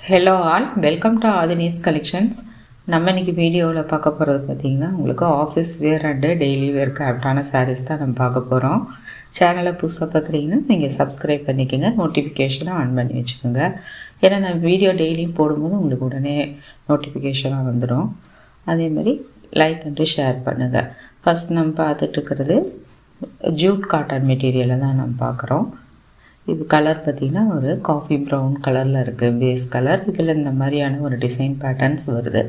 Hello all, welcome to Aadhini's collections. நம்ம இன்றைக்கி வீடியோவில் பார்க்க போகிறது பார்த்திங்கன்னா உங்களுக்கு ஆஃபீஸ் வேர் அண்டு டெய்லி வேர்க்கு ஆப்டான சாரீஸ் தான் நம்ம பார்க்க போகிறோம். சேனலை புதுசாக பார்க்குறீங்கன்னா நீங்கள் சப்ஸ்கிரைப் பண்ணிக்கோங்க, நோட்டிஃபிகேஷனை ஆன் பண்ணி வச்சுக்கோங்க. ஏன்னா நான் வீடியோ டெய்லியும் போடும்போது உங்களுக்கு உடனே நோட்டிஃபிகேஷனாக வந்துடும். அதேமாதிரி லைக் அண்டு ஷேர் பண்ணுங்கள். ஃபஸ்ட் நம்ம பார்த்துட்ருக்கிறது ஜூட் காட்டன் மெட்டீரியலை தான் நம்ம பார்க்குறோம். இது கலர் பார்த்திங்கன்னா ஒரு காஃபி ப்ரௌன் கலரில் இருக்குது பேஸ் கலர். இதில் இந்த மாதிரியான ஒரு டிசைன் பேட்டர்ன்ஸ் வருது.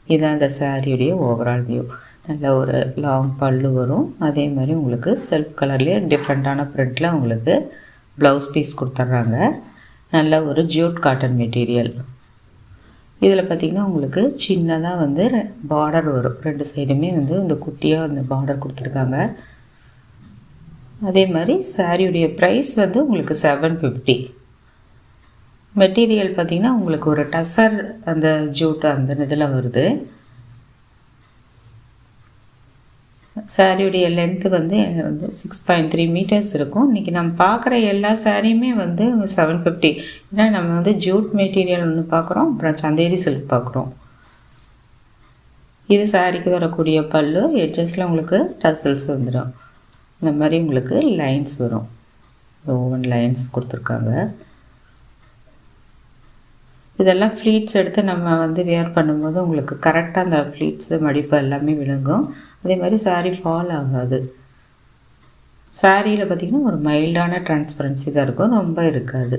இதுதான் இந்த சாரியுடைய ஓவரால் வியூ. நல்ல ஒரு லாங் பல்லு வரும். அதே மாதிரி உங்களுக்கு செல்ஃப் கலர்லேயே டிஃப்ரெண்ட்டான ப்ரிண்டில் உங்களுக்கு ப்ளவுஸ் பீஸ் கொடுத்துட்றாங்க. நல்ல ஒரு ஜூட் காட்டன் மெட்டீரியல். இதில் பார்த்திங்கன்னா உங்களுக்கு சின்னதாக பார்டர் வரும். ரெண்டு சைடுமே இந்த குட்டியாக அந்த பார்டர் கொடுத்துருக்காங்க. அதே மாதிரி சாரியுடைய ப்ரைஸ் உங்களுக்கு 750. மெட்டீரியல் பார்த்திங்கன்னா உங்களுக்கு ஒரு டசர் அந்த ஜூட் அந்த இதில் வருது. சாரியுடைய லென்த்து 6.3 மீட்டர்ஸ் இருக்கும். இன்றைக்கி நம்ம பார்க்குற எல்லா சாரியுமே 750. ஏன்னா நம்ம ஜூட் மெட்டீரியல் ஒன்று பார்க்குறோம், அப்புறம் சந்தேரி சில்க் பார்க்குறோம். இது சாரிக்கு வரக்கூடிய பல்லு. எட்ஜஸில் உங்களுக்கு டசல்ஸ் வந்துடும். இந்த மாதிரி உங்களுக்கு லைன்ஸ் வரும். ஓவன் லைன்ஸ் கொடுத்துருக்காங்க. இதெல்லாம் ஃப்ளீட்ஸ் எடுத்து நம்ம வேர் பண்ணும்போது உங்களுக்கு கரெக்டாக அந்த ஃப்ளீட்ஸு மடிப்பு எல்லாமே விளங்கும். அதே மாதிரி சாரீ ஃபால் ஆகாது. சாரியில் பார்த்திங்கன்னா ஒரு மைல்டான டிரான்ஸ்பரன்சி தான் இருக்கும், ரொம்ப இருக்காது.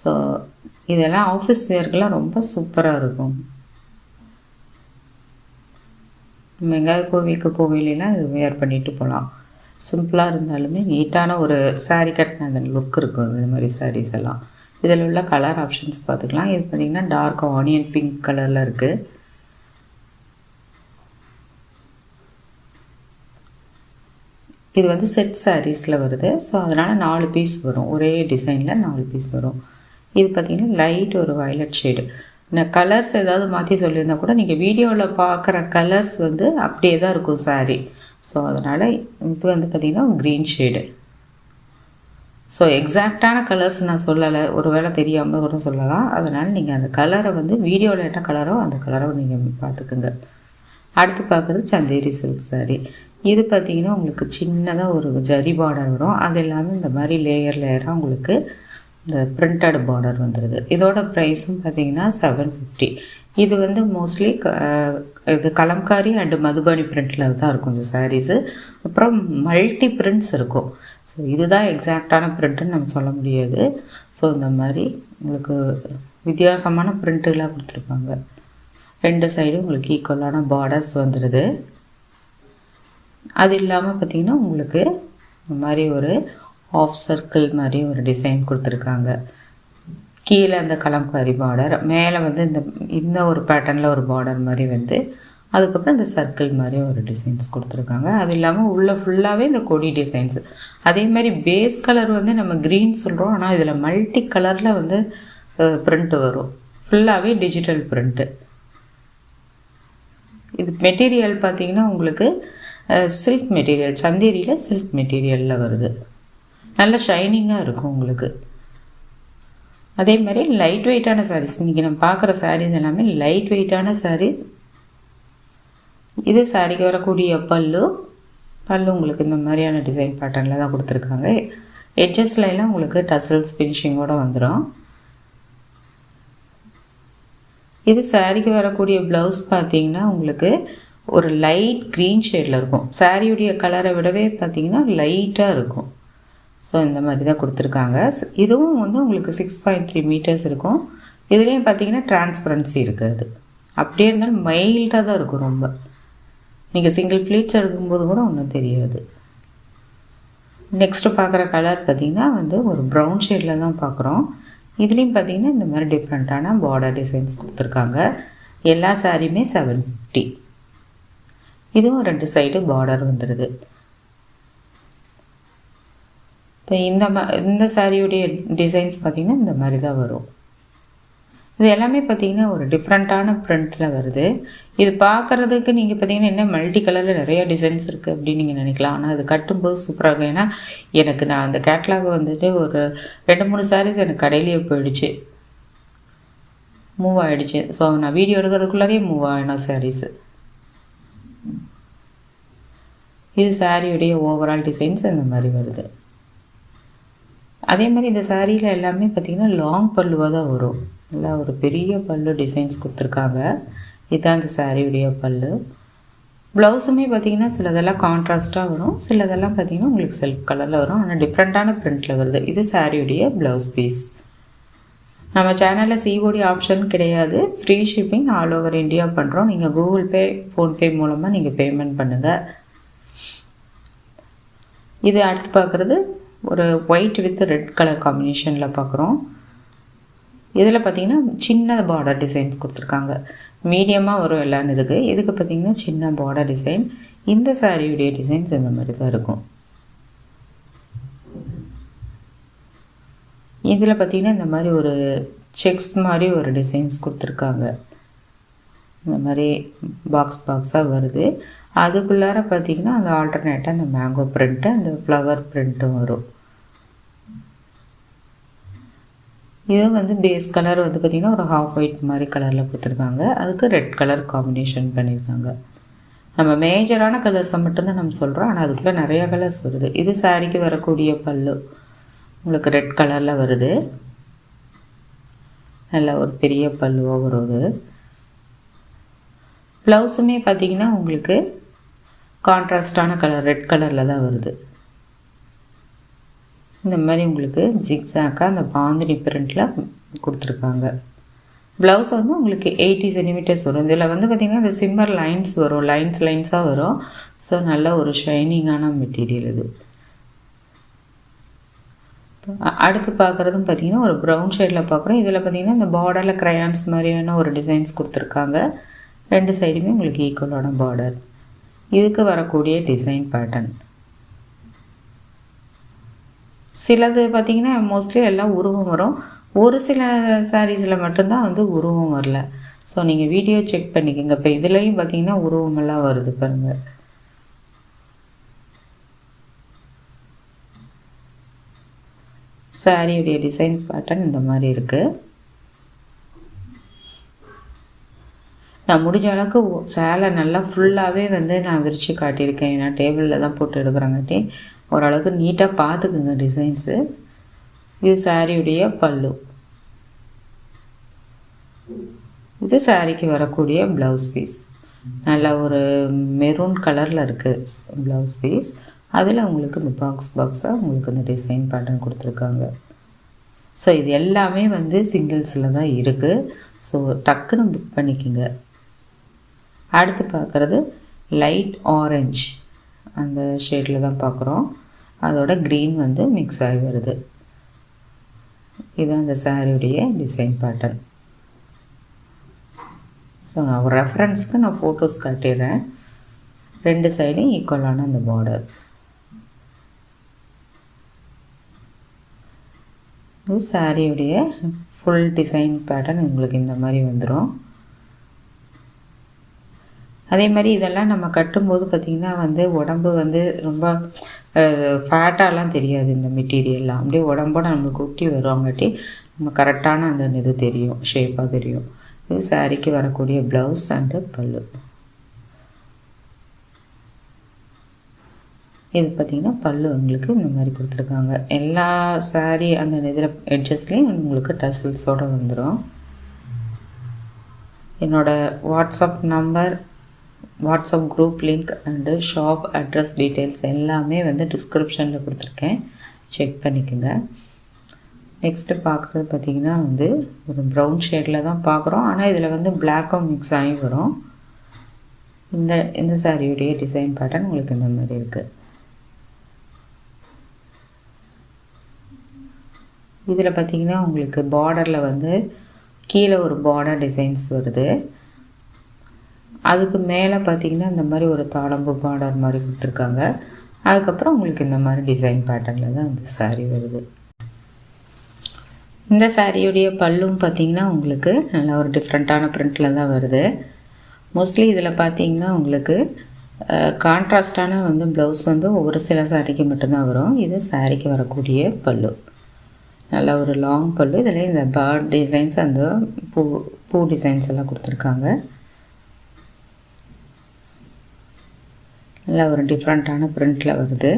ஸோ இதெல்லாம் ஆஃபீஸ் வேர்க்கெலாம் ரொம்ப சூப்பராக இருக்கும். நம்ம எங்கேயாவது கோவிலுக்கு போவையிலாம் இது வேர் பண்ணிட்டு போகலாம். சிம்பிளாக இருந்தாலுமே நீட்டான ஒரு சாரீ கட்டின அந்த லுக் இருக்கும். இந்த மாதிரி சாரீஸ் எல்லாம் இதில் உள்ள கலர் ஆப்ஷன்ஸ் பார்த்துக்கலாம். இது பார்த்திங்கன்னா டார்க் ஆனியன் பிங்க் கலரில் இருக்குது. இது செட் சாரீஸில் வருது. ஸோ அதனால் 4 பீஸ் வரும். ஒரே டிசைனில் 4 பீஸ் வரும். இது பார்த்திங்கன்னா லைட் ஒரு வயலட் ஷேடு. நான் கலர்ஸ் ஏதாவது மாற்றி சொல்லியிருந்தால் கூட நீங்கள் வீடியோவில் பார்க்குற கலர்ஸ் அப்படியே தான் இருக்கும் சாரீ. ஸோ அதனால் இது பார்த்திங்கன்னா க்ரீன் ஷேடு. ஸோ எக்ஸாக்டான கலர்ஸ் நான் சொல்லலை, ஒரு வேளை தெரியாமல் கூட சொல்லலாம். அதனால் நீங்கள் அந்த கலரை வீடியோவில் என்ன கலரோ அந்த கலரை நீங்கள் பார்த்துக்குங்க. அடுத்து பார்க்குறது சந்தேரி சில்க் சாரீ. இது பார்த்திங்கன்னா உங்களுக்கு சின்னதாக ஒரு ஜரி பார்டர் வரும். அது எல்லாமே இந்த மாதிரி லேயராக உங்களுக்கு இந்த பிரிண்டட் பார்டர் வந்துடுது. இதோட ப்ரைஸும் பார்த்திங்கன்னா 750. இது மோஸ்ட்லி இது கலம்காரி அண்டு மதுபானி பிரிண்டில் தான் இருக்கும் இந்த சாரீஸு. அப்புறம் மல்டி பிரிண்ட்ஸ் இருக்கும். ஸோ இதுதான் எக்ஸாக்டான பிரிண்ட்டுன்னு நம்ம சொல்ல முடியாது. ஸோ இந்த மாதிரி உங்களுக்கு வித்தியாசமான பிரிண்ட்டுகளாக கொடுத்துருப்பாங்க. ரெண்டு சைடும் உங்களுக்கு ஈக்குவலான பார்டர்ஸ் வந்துடுது. அது இல்லாமல் பார்த்திங்கன்னா உங்களுக்கு இந்த மாதிரி ஒரு ஆஃப் சர்க்கிள் மாதிரி ஒரு டிசைன் கொடுத்துருக்காங்க. கீழே அந்த கலம்காரி பார்டர், மேலே இந்த ஒரு பேட்டர்னில் ஒரு பார்டர் மாதிரி அதுக்கப்புறம் இந்த சர்க்கிள் மாதிரி ஒரு டிசைன்ஸ் கொடுத்துருக்காங்க. அது இல்லாமல் உள்ளே ஃபுல்லாகவே இந்த கொடி டிசைன்ஸ். அதே மாதிரி பேஸ் கலர் நம்ம க்ரீன் சொல்கிறோம், ஆனால் இதில் மல்டி கலரில் ப்ரிண்ட்டு வரும். ஃபுல்லாகவே டிஜிட்டல் ப்ரிண்ட்டு. இது மெட்டீரியல் பார்த்திங்கன்னா உங்களுக்கு சில்க் மெட்டீரியல், சந்தேரியில் சில்க் மெட்டீரியலில் வருது. நல்ல ஷைனிங்காக இருக்கும் உங்களுக்கு. அதே மாதிரி லைட் வெயிட்டான சாரீஸ். இன்றைக்கி நம்ம பார்க்குற சாரீஸ் எல்லாமே லைட் வெயிட்டான சாரீஸ். இது சாரீக்கு வரக்கூடிய பல்லு உங்களுக்கு இந்த மாதிரியான டிசைன் பேட்டர்னில் தான் கொடுத்துருக்காங்க. எட்ஜஸ்லாம் உங்களுக்கு டசல்ஸ் ஃபினிஷிங்கோடு வந்துடும். இது சாரீக்கு வரக்கூடிய ப்ளவுஸ் பார்த்திங்கன்னா உங்களுக்கு ஒரு லைட் க்ரீன் ஷேடில் இருக்கும். சாரியுடைய கலரை விடவே பார்த்திங்கன்னா லைட்டாக இருக்கும். ஸோ இந்த மாதிரி தான் கொடுத்துருக்காங்க. இதுவும் உங்களுக்கு 6.3 மீட்டர்ஸ் இருக்கும். இதுலேயும் பார்த்திங்கன்னா டிரான்ஸ்பரன்சி இருக்காது. அப்படியே இருந்தாலும் மைல்டாக தான் இருக்கும் ரொம்ப. நீங்கள் சிங்கிள் ஃப்ளீட்ஸ் எடுக்கும்போது கூட ஒன்றும் தெரியாது. நெக்ஸ்ட்டு பார்க்குற கலர் பார்த்திங்கன்னா ஒரு ப்ரௌன் ஷேடில் தான் பார்க்குறோம். இதுலேயும் பார்த்திங்கன்னா இந்த மாதிரி டிஃப்ரெண்ட்டான பார்டர் டிசைன்ஸ் கொடுத்துருக்காங்க. எல்லா சாரியுமே 750. இதுவும் ரெண்டு சைடு பார்டர் வந்துடுது. இப்போ இந்த சாரியுடைய டிசைன்ஸ் பார்த்திங்கன்னா இந்த மாதிரி தான் வரும். இது எல்லாமே பார்த்திங்கன்னா ஒரு டிஃப்ரெண்ட்டான ப்ரிண்ட்டில் வருது. இது பார்க்குறதுக்கு நீங்கள் பார்த்திங்கன்னா என்ன மல்டி கலரில் நிறையா டிசைன்ஸ் இருக்குது அப்படின்னு நீங்கள் நினைக்கலாம். ஆனால் அது கட்டும்போது சூப்பராக இருக்கும். ஏன்னா நான் அந்த கேட்லாக் ஒரு 2-3 சாரீஸ் எனக்கு கடையிலேயே போயிடுச்சு. மூவ் ஆகிடுச்சு. ஸோ நான் வீடியோ எடுக்கிறதுக்குள்ளாரே மூவ் ஆகிடும் சாரீஸு. இது சாரியுடைய ஓவரால் டிசைன்ஸ் இந்த மாதிரி வருது. அதே மாதிரி இந்த சாரியில் எல்லாமே பார்த்திங்கன்னா லாங் பல்லுவாக தான் வரும். நல்லா ஒரு பெரிய பல்லு டிசைன்ஸ் கொடுத்துருக்காங்க. இதுதான் இந்த சாரியுடைய பல்லு. ப்ளவுஸுமே பார்த்திங்கன்னா சிலதெல்லாம் கான்ட்ராஸ்ட்டாக வரும், சிலதெல்லாம் பார்த்திங்கன்னா உங்களுக்கு செல்ஃப் கலரில் வரும், ஆனால் டிஃப்ரெண்ட்டான பிரிண்டில் வருது. இது சாரியுடைய ப்ளவுஸ் பீஸ். நம்ம சேனலில் சிஓடி ஆப்ஷன் கிடையாது, free shipping all over India பண்ணுறோம். நீங்கள் கூகுள் பே, ஃபோன்பே மூலமாக நீங்கள் பேமெண்ட் பண்ணுங்கள். இது அடுத்து பார்க்குறது ஒரு ஒயிட் வித் ரெட் கலர் காம்பினேஷனில் பார்க்குறோம். இதில் பார்த்திங்கன்னா சின்ன பார்டர் டிசைன்ஸ் கொடுத்துருக்காங்க. மீடியமாக வரும் எல்லாம் இதுக்கு பார்த்திங்கன்னா சின்ன பார்டர் டிசைன். இந்த சாரியுடைய டிசைன்ஸ் இந்த மாதிரி தான் இருக்கும். இதில் பார்த்திங்கன்னா இந்த மாதிரி ஒரு செக்ஸ் மாதிரி ஒரு டிசைன்ஸ் கொடுத்துருக்காங்க. இந்த மாதிரி பாக்ஸாக வருது. அதுக்குள்ளார பார்த்திங்கன்னா அந்த ஆல்டர்னேட்டாக அந்த மேங்கோ பிரிண்ட்டு, அந்த ஃப்ளவர் பிரிண்ட்டும் வரும். இது வந்து பேஸ் கலர் வந்து பார்த்திங்கன்னா ஒரு ஹாஃப் ஒயிட் மாதிரி கலரில் கொடுத்துருக்காங்க. அதுக்கு ரெட் கலர் காம்பினேஷன் பண்ணியிருக்காங்க. நம்ம மேஜரான கலர்ஸை மட்டும்தான் நம்ம சொல்கிறோம், ஆனால் அதுக்குள்ளே நிறையா கலர்ஸ் வருது. இது சாரிக்கு வரக்கூடிய பல்லு உங்களுக்கு ரெட் கலரில் வருது. நல்ல ஒரு பெரிய பல்லுவாக வருது. ப்ளவுஸுமே பார்த்திங்கன்னா உங்களுக்கு கான்ட்ராஸ்டான கலர் ரெட் கலரில் தான் வருது. இந்த மாதிரி உங்களுக்கு ஜிக்ஸாக்காக அந்த பாந்தினி பிரிண்டில் கொடுத்துருக்காங்க. ப்ளவுஸ் வந்து உங்களுக்கு 80 சென்டிமீட்டர்ஸ் வரும். இதில் வந்து பார்த்திங்கன்னா இந்த சிம்மர் லைன்ஸ் வரும், லைன்ஸாக வரும். ஸோ நல்ல ஒரு ஷைனிங்கான மெட்டீரியல் இது. அடுத்து பார்க்குறதும் பார்த்திங்கன்னா ஒரு ப்ரௌன் ஷேடில் பார்க்குறோம். இதில் பார்த்திங்கன்னா இந்த பார்டரில் க்ரையான்ஸ் மாதிரியான ஒரு டிசைன்ஸ் கொடுத்துருக்காங்க. ரெண்டு சைடுமே உங்களுக்கு ஈக்குவலான பார்டர். இதுக்கு வரக்கூடிய டிசைன் பேட்டர்ன் சிலது பார்த்திங்கன்னா மோஸ்ட்லி எல்லாம் உருவம் வரும். ஒரு சில சாரீஸில் மட்டும்தான் வந்து உருவம் வரல. ஸோ நீங்கள் வீடியோ செக் பண்ணிக்கோங்க. இப்போ இதுலேயும் பார்த்திங்கன்னா உருவமெல்லாம் வருது பாருங்கள். சாரியுடைய டிசைன் பேட்டர்ன் இந்த மாதிரி இருக்குது. நான் முடிஞ்ச அளவுக்கு சேலை நல்லா ஃபுல்லாகவே வந்து நான் விரித்து காட்டியிருக்கேன். ஏன்னா டேபிளில் தான் போட்டு எடுக்கிறாங்கட்டி ஓரளவுக்கு நீட்டாக பார்த்துக்குங்க டிசைன்ஸு. இது சாரியுடைய பல்லு. இது சாரிக்கு வரக்கூடிய ப்ளவுஸ் பீஸ். நல்ல ஒரு மெரூன் கலரில் இருக்குது ப்ளவுஸ் பீஸ். அதில் உங்களுக்கு இந்த பாக்ஸாக உங்களுக்கு இந்த டிசைன் பேட்டர்ன் கொடுத்துருக்காங்க. ஸோ இது எல்லாமே வந்து சிங்கிள்ஸில் தான் இருக்குது. ஸோ டக்குன்னு புக் பண்ணிக்கோங்க. அடுத்து பார்க்குறது லைட் ஆரஞ்சு அந்த ஷேடில் தான் பார்க்குறோம். அதோட க்ரீன் வந்து மிக்ஸ் ஆகி வருது. இதுதான் இந்த சாரியுடைய டிசைன் பேட்டர்ன். ஸோ நான் ஒரு ரெஃபரன்ஸ்க்கு நான் ஃபோட்டோஸ் காட்டிடுறேன். ரெண்டு சைடும் ஈக்குவலான அந்த பார்டர். இது சாரியுடைய ஃபுல் டிசைன் பேட்டர்ன் உங்களுக்கு இந்த மாதிரி வந்துடும். அதே மாதிரி இதெல்லாம் நம்ம கட்டும்போது பார்த்திங்கன்னா வந்து உடம்பு வந்து ரொம்ப ஃபேட்டாலாம் தெரியாது. இந்த மெட்டீரியல்லாம் அப்படியே உடம்போட நம்மளுக்கு ஒட்டி வருவாங்காட்டி நம்ம கரெக்டான அந்த இது தெரியும், ஷேப்பாக தெரியும். இது சாரிக்கு வரக்கூடிய ப்ளவுஸ் அண்டு பல்லு. இது பார்த்திங்கன்னா பல்லு உங்களுக்கு இந்த மாதிரி கொடுத்துருக்காங்க. எல்லா சாரீ அந்த இதில் எட்ஜஸ்லேயும் உங்களுக்கு டசல்ஸோடு வந்துடும். என்னோடய WhatsApp number, WhatsApp group link and shop address details எல்லாமே வந்து டிஸ்கிரிப்ஷனில் கொடுத்துருக்கேன், செக் பண்ணிக்கோங்க. நெக்ஸ்ட்டு பார்க்குறது பார்த்திங்கன்னா வந்து ஒரு ப்ரௌன் ஷேடில் தான் பார்க்குறோம். ஆனால் இதில் வந்து பிளாக்கும் மிக்ஸ் ஆகி வரும். இந்த சாரியுடைய டிசைன் பேட்டர்ன் உங்களுக்கு இந்த மாதிரி இருக்குது. இதில் பார்த்திங்கன்னா உங்களுக்கு பார்டரில் வந்து கீழே ஒரு பார்டர் டிசைன்ஸ் வருது. அதுக்கு மேலே பார்த்திங்கன்னா இந்த மாதிரி ஒரு தாளம்பு பார்டர் மாதிரி கொடுத்துருக்காங்க. அதுக்கப்புறம் உங்களுக்கு இந்த மாதிரி டிசைன் பேட்டர்னில் தான் இந்த சாரீ வருது. இந்த சாரியுடைய பல்லும் பார்த்திங்கன்னா உங்களுக்கு நல்ல ஒரு டிஃப்ரெண்ட்டான பிரிண்டில் தான் வருது. மோஸ்ட்லி இதில் பார்த்திங்கன்னா உங்களுக்கு கான்ட்ராஸ்டான வந்து ப்ளவுஸ் வந்து ஒரு சில சாரிக்கு மட்டும்தான் வரும். இது சாரிக்கு வரக்கூடிய பல்லு. நல்ல ஒரு லாங் பல்லு. இதில் இந்த பேர்ட் டிசைன்ஸ் அந்த பூ பூ டிசைன்ஸ் எல்லாம் கொடுத்துருக்காங்க. நல்லா ஒரு டிஃப்ரெண்ட்டான பிரிண்டில் வருது.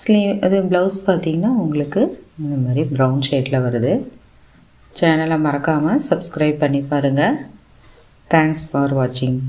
ஸ்லீவ் அது ப்ளவுஸ் பார்த்திங்கன்னா உங்களுக்கு இந்த மாதிரி ப்ரௌன் ஷேடில் வருது. சேனலை மறக்காமல் சப்ஸ்கிரைப் பண்ணி பாருங்கள். தேங்க்ஸ் ஃபார் வாட்சிங்.